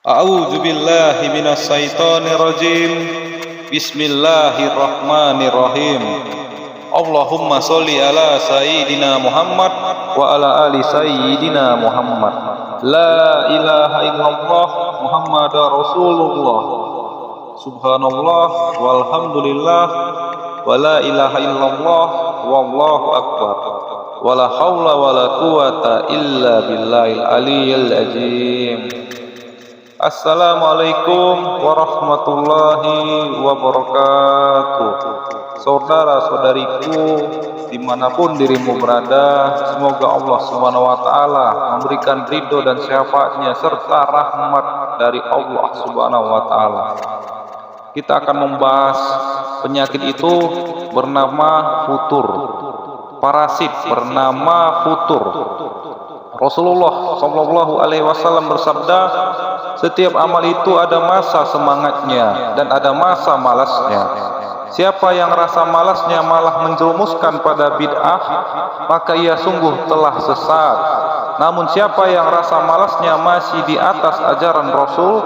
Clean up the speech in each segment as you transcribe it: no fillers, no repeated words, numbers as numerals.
A'udzu billahi minas syaitonir rajim. Bismillahirrahmanirrahim. Allahumma sholli ala sayyidina Muhammad wa ala ali sayyidina Muhammad. La ilaha illallah Muhammadar Rasulullah. Subhanallah walhamdulillah wa la ilaha illallah wallahu akbar. Wala haula wala quwata illa billahil aliyyil azim. Assalamualaikum warahmatullahi wabarakatuh. Saudara-saudariku dimanapun dirimu berada, semoga Allah Subhanahu wa Ta'ala memberikan ridho dan syafaatnya serta rahmat dari Allah Subhanahu wa Ta'ala. Kita akan membahas penyakit itu bernama futur, parasit bernama futur. Rasulullah Shallallahu Alaihi Wasallam bersabda, setiap amal itu ada masa semangatnya dan ada masa malasnya. Siapa yang rasa malasnya malah menjerumuskan pada bid'ah, maka ia sungguh telah sesat. Namun siapa yang rasa malasnya masih di atas ajaran Rasul,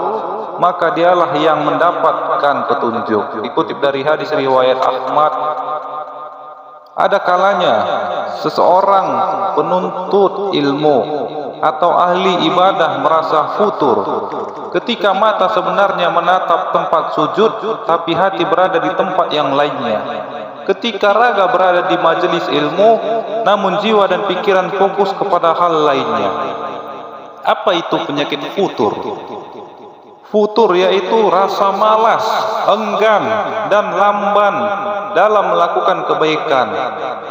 maka dialah yang mendapatkan petunjuk. Dikutip dari hadis riwayat Ahmad, ada kalanya seseorang penuntut ilmu atau ahli ibadah merasa futur ketika mata sebenarnya menatap tempat sujud, tapi hati berada di tempat yang lainnya. Ketika raga berada di majelis ilmu, namun jiwa dan pikiran fokus kepada hal lainnya. Apa itu penyakit futur? Futur yaitu rasa malas, enggan, dan lamban dalam melakukan kebaikan,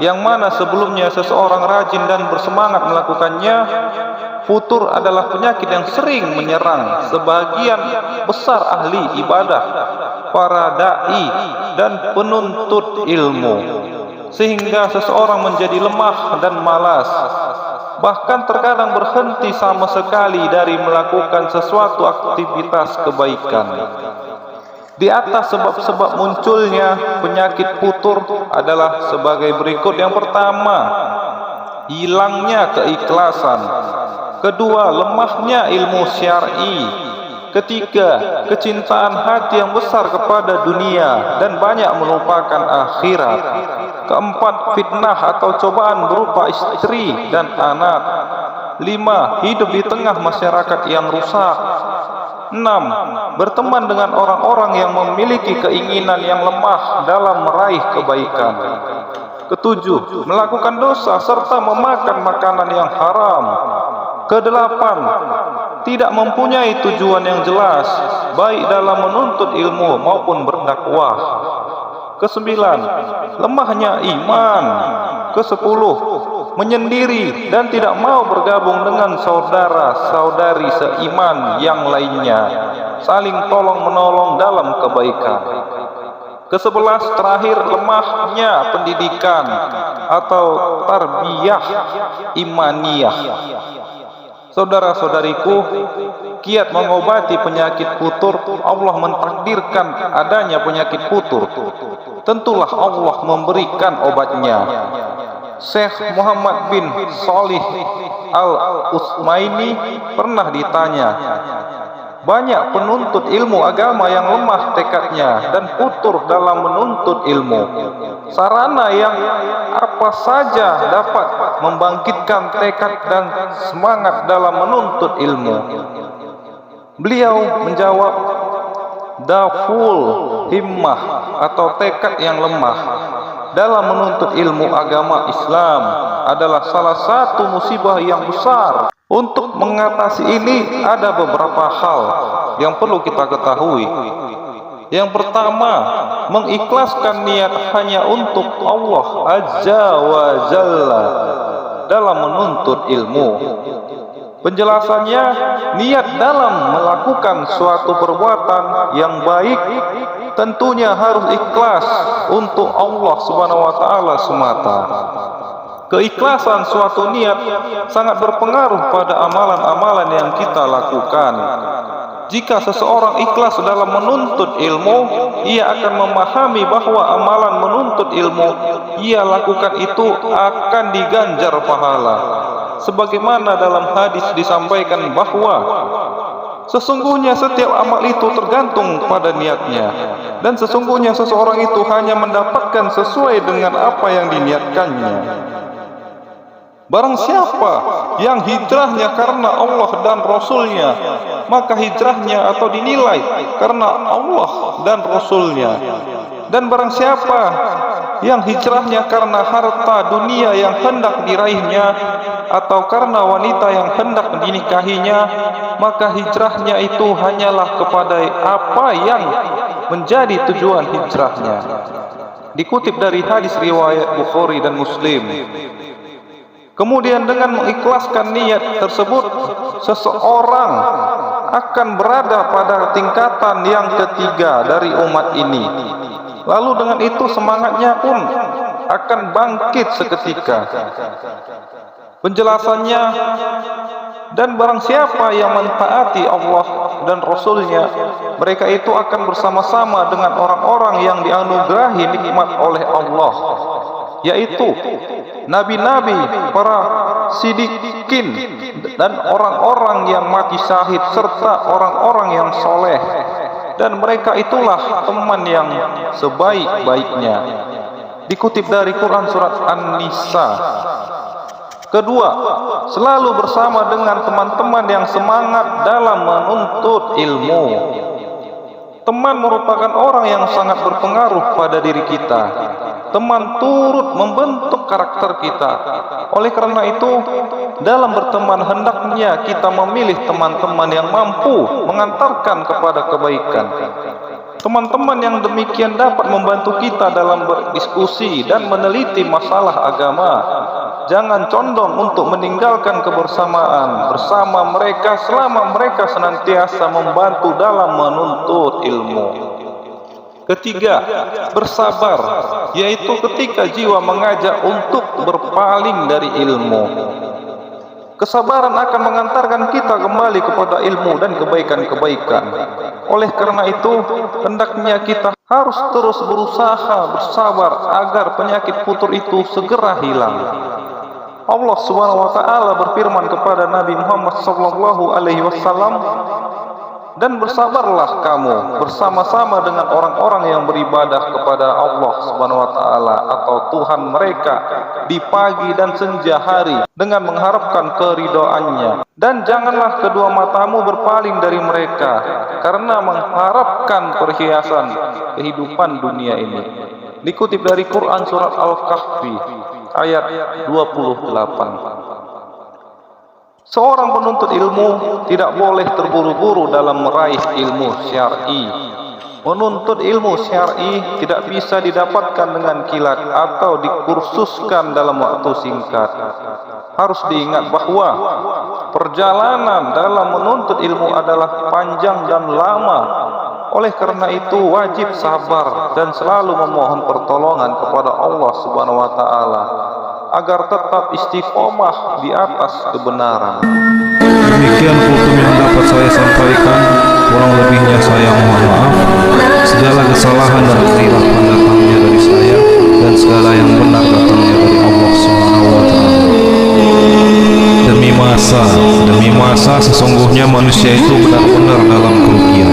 yang mana sebelumnya seseorang rajin dan bersemangat melakukannya. Futur adalah penyakit yang sering menyerang sebagian besar ahli ibadah, para da'i, dan penuntut ilmu, sehingga seseorang menjadi lemah dan malas, bahkan terkadang berhenti sama sekali dari melakukan sesuatu aktivitas kebaikan. Di atas sebab-sebab munculnya penyakit futur adalah sebagai berikut. Yang pertama, hilangnya keikhlasan. Kedua, lemahnya ilmu syar'i. Ketiga, kecintaan hati yang besar kepada dunia dan banyak melupakan akhirat. Keempat, fitnah atau cobaan berupa istri dan anak. 5. Hidup di tengah masyarakat yang rusak. 6. Berteman dengan orang-orang yang memiliki keinginan yang lemah dalam meraih kebaikan. Ketujuh, melakukan dosa serta memakan makanan yang haram. Kedelapan, tidak mempunyai tujuan yang jelas, baik dalam menuntut ilmu maupun berdakwah. Kesembilan, lemahnya iman. Kesepuluh, menyendiri dan tidak mau bergabung dengan saudara-saudari seiman yang lainnya, saling tolong-menolong dalam kebaikan. Kesebelas, terakhir, lemahnya pendidikan atau tarbiyah imaniyah. Saudara-saudariku, kiat mengobati penyakit futur, Allah mentakdirkan adanya penyakit futur. Tentulah Allah memberikan obatnya. Syekh Muhammad bin Shalih Al-Utsmaini pernah ditanya, banyak penuntut ilmu agama yang lemah tekadnya dan futur dalam menuntut ilmu. Sarana yang apa saja dapat membangkitkan tekad dan semangat dalam menuntut ilmu? Beliau menjawab, daful himmah atau tekad yang lemah dalam menuntut ilmu agama Islam adalah salah satu musibah yang besar. Untuk mengatasi ini ada beberapa hal yang perlu kita ketahui. Yang pertama, mengikhlaskan niat hanya untuk Allah Azza wa Jalla dalam menuntut ilmu. Penjelasannya, niat dalam melakukan suatu perbuatan yang baik tentunya harus ikhlas untuk Allah Subhanahu wa Ta'ala semata. Keikhlasan suatu niat sangat berpengaruh pada amalan-amalan yang kita lakukan. Jika seseorang ikhlas dalam menuntut ilmu, ia akan memahami bahwa amalan menuntut ilmu ia lakukan itu akan diganjar pahala. Sebagaimana dalam hadis disampaikan bahwa Sesungguhnya setiap amal itu tergantung pada niatnya, dan sesungguhnya seseorang itu hanya mendapatkan sesuai dengan apa yang diniatkannya. Barang siapa yang hijrahnya karena Allah dan Rasulnya, maka hijrahnya atau dinilai karena Allah dan Rasulnya. Dan barang siapa yang hijrahnya karena harta dunia yang hendak diraihnya, atau karena wanita yang hendak dinikahinya, maka hijrahnya itu hanyalah kepada apa yang menjadi tujuan hijrahnya. Dikutip dari hadis riwayat Bukhari dan Muslim. Kemudian dengan mengikhlaskan niat tersebut, seseorang akan berada pada tingkatan yang ketiga dari umat ini. Lalu dengan itu semangatnya pun akan bangkit seketika. Penjelasannya, dan barang siapa yang mentaati Allah dan Rasulnya, mereka itu akan bersama-sama dengan orang-orang yang dianugerahi nikmat oleh Allah, yaitu nabi-nabi, para sidikin, dan orang-orang yang mati syahid, serta orang-orang yang soleh. Dan mereka itulah teman yang sebaik-baiknya. Dikutip dari Quran surat An-Nisa. Kedua, selalu bersama dengan teman-teman yang semangat dalam menuntut ilmu. Teman merupakan orang yang sangat berpengaruh pada diri kita. Teman turut membentuk karakter kita. Oleh karena itu, dalam berteman hendaknya kita memilih teman-teman yang mampu mengantarkan kepada kebaikan. Teman-teman yang demikian dapat membantu kita dalam berdiskusi dan meneliti masalah agama. Jangan condong untuk meninggalkan kebersamaan bersama mereka selama mereka senantiasa membantu dalam menuntut ilmu. Ketiga, bersabar, yaitu ketika jiwa mengajak untuk berpaling dari ilmu. Kesabaran akan mengantarkan kita kembali kepada ilmu dan kebaikan-kebaikan. Oleh karena itu, hendaknya kita harus terus berusaha bersabar agar penyakit futur itu segera hilang. Allah Subhanahu wa taala berfirman kepada Nabi Muhammad sallallahu alaihi wasallam, dan bersabarlah kamu bersama-sama dengan orang-orang yang beribadah kepada Allah Subhanahu wa taala atau Tuhan mereka di pagi dan senja hari dengan mengharapkan keridhaannya, dan janganlah kedua matamu berpaling dari mereka karena mengharapkan perhiasan kehidupan dunia ini. Dikutip dari Quran surat Al-Kahfi ayat 28. Seorang penuntut ilmu tidak boleh terburu-buru dalam meraih ilmu syar'i. Menuntut ilmu syar'i tidak bisa didapatkan dengan kilat atau dikursuskan dalam waktu singkat. Harus diingat bahwa perjalanan dalam menuntut ilmu adalah panjang dan lama. Oleh karena itu wajib sabar dan selalu memohon pertolongan kepada Allah Subhanahu wa taala agar tetap istiqomah di atas kebenaran. Demikian kultum yang dapat saya sampaikan, kurang lebihnya saya mohon maaf. Segala kesalahan dan kehilafan datangnya dari saya, dan segala yang benar datangnya dari Allah Subhanahu wa taala. Demi masa sesungguhnya manusia itu benar-benar dalam kerugian,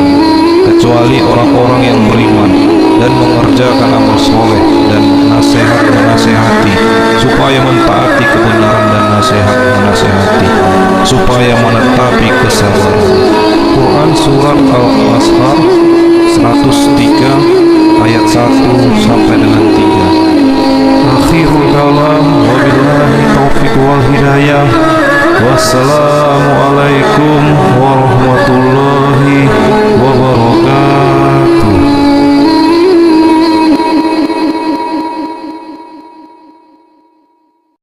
kecuali orang-orang yang beriman dan mengerjakan amal soleh dan nasihat menasehati, supaya mentaati kebenaran dan nasihat menasehati, supaya menetapi kesabaran. Quran surat Al-Asr 103 ayat 1 sampai dengan 3. Akhirul kalam, wabillahi taufiq wal hidayah. Wassalamualaikum